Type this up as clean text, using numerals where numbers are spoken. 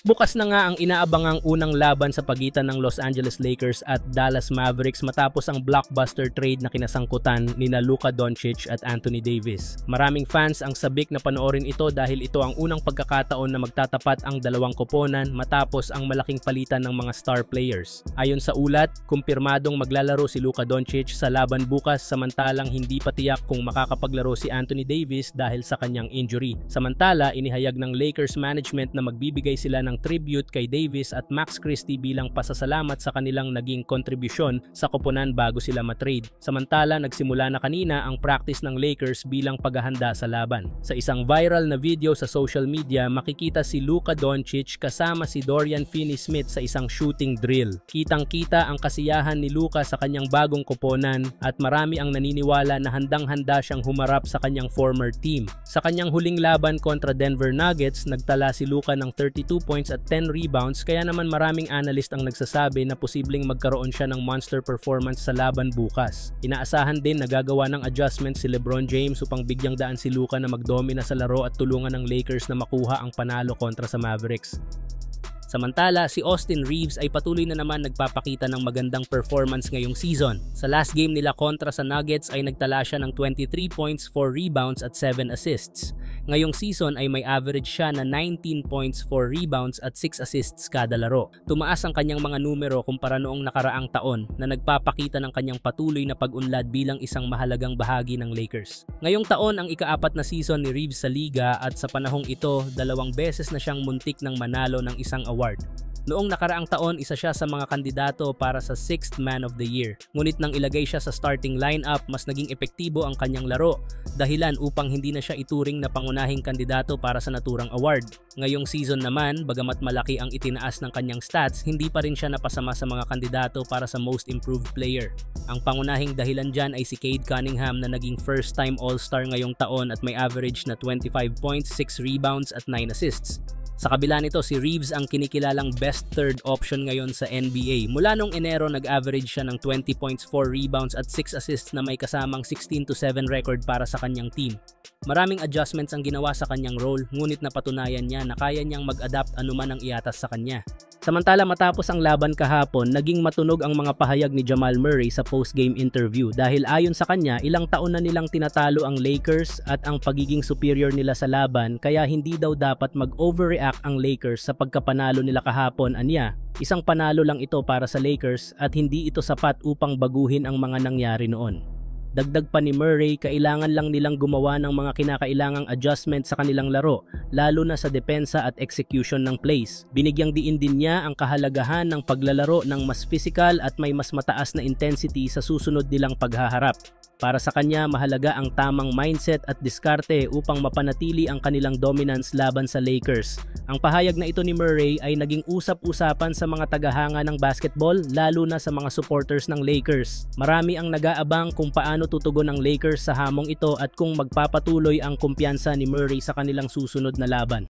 Bukas na nga ang inaabangang unang laban sa pagitan ng Los Angeles Lakers at Dallas Mavericks matapos ang blockbuster trade na kinasangkutan nina Luka Doncic at Anthony Davis. Maraming fans ang sabik na panoorin ito dahil ito ang unang pagkakataon na magtatapat ang dalawang koponan matapos ang malaking palitan ng mga star players. Ayon sa ulat, kumpirmadong maglalaro si Luka Doncic sa laban bukas samantalang hindi pa tiyak kung makakapaglaro si Anthony Davis dahil sa kanyang injury. Samantala, inihayag ng Lakers management na magbibigay sila ng tribute kay Davis at Max Christie bilang pasasalamat sa kanilang naging kontribusyon sa koponan bago sila matrade. Samantala, nagsimula na kanina ang practice ng Lakers bilang paghahanda sa laban. Sa isang viral na video sa social media, makikita si Luka Doncic kasama si Dorian Finney-Smith sa isang shooting drill. Kitang-kita ang kasiyahan ni Luka sa kanyang bagong koponan at marami ang naniniwala na handang-handa siyang humarap sa kanyang former team. Sa kanyang huling laban kontra Denver Nuggets, nagtala si Luka ng 32 points at 10 rebounds kaya naman maraming analyst ang nagsasabi na posibleng magkaroon siya ng monster performance sa laban bukas. Inaasahan din na gagawa ng adjustment si LeBron James upang bigyang daan si Luka na magdomina sa laro at tulungan ng Lakers na makuha ang panalo kontra sa Mavericks. Samantala, si Austin Reeves ay patuloy na naman nagpapakita ng magandang performance ngayong season. Sa last game nila kontra sa Nuggets ay nagtala siya ng 23 points, 4 rebounds at 7 assists. Ngayong season ay may average siya na 19 points, 4 rebounds at 6 assists kada laro. Tumaas ang kanyang mga numero kumpara noong nakaraang taon na nagpapakita ng kanyang patuloy na pag-unlad bilang isang mahalagang bahagi ng Lakers. Ngayong taon ang ika-4 na season ni Reeves sa liga at sa panahong ito, 2 beses na siyang muntik ng manalo ng isang award. Noong nakaraang taon, isa siya sa mga kandidato para sa 6th Man of the Year. Ngunit nang ilagay siya sa starting lineup, mas naging epektibo ang kanyang laro, dahilan upang hindi na siya ituring na pangunahing kandidato para sa naturang award. Ngayong season naman, bagamat malaki ang itinaas ng kanyang stats, hindi pa rin siya napasama sa mga kandidato para sa Most Improved Player. Ang pangunahing dahilan dyan ay si Cade Cunningham na naging first-time All-Star ngayong taon at may average na 25 points, 6 rebounds at 9 assists. Sa kabila nito, si Reeves ang kinikilalang best third option ngayon sa NBA. Mula nung Enero, nag-average siya ng 20 points, 4 rebounds at 6 assists na may kasamang 16-7 record para sa kanyang team. Maraming adjustments ang ginawa sa kanyang role, ngunit napatunayan niya na kaya niyang mag-adapt anuman ang iatas sa kanya. Samantala, matapos ang laban kahapon, naging matunog ang mga pahayag ni Jamal Murray sa post-game interview dahil ayon sa kanya, ilang taon na nilang tinatalo ang Lakers at ang pagiging superior nila sa laban kaya hindi daw dapat mag-overreact ang Lakers sa pagkapanalo nila kahapon. Anya, isang panalo lang ito para sa Lakers at hindi ito sapat upang baguhin ang mga nangyari noon. Dagdag pa ni Murray, kailangan lang nilang gumawa ng mga kinakailangang adjustment sa kanilang laro, lalo na sa depensa at execution ng plays. Binigyang diin din niya ang kahalagahan ng paglalaro ng mas physical at may mas mataas na intensity sa susunod nilang paghaharap. Para sa kanya, mahalaga ang tamang mindset at diskarte upang mapanatili ang kanilang dominance laban sa Lakers. Ang pahayag na ito ni Murray ay naging usap-usapan sa mga tagahanga ng basketball, lalo na sa mga supporters ng Lakers. Marami ang nag-aabang kung paano tutugon ng Lakers sa hamong ito at kung magpapatuloy ang kumpiyansa ni Murray sa kanilang susunod na laban.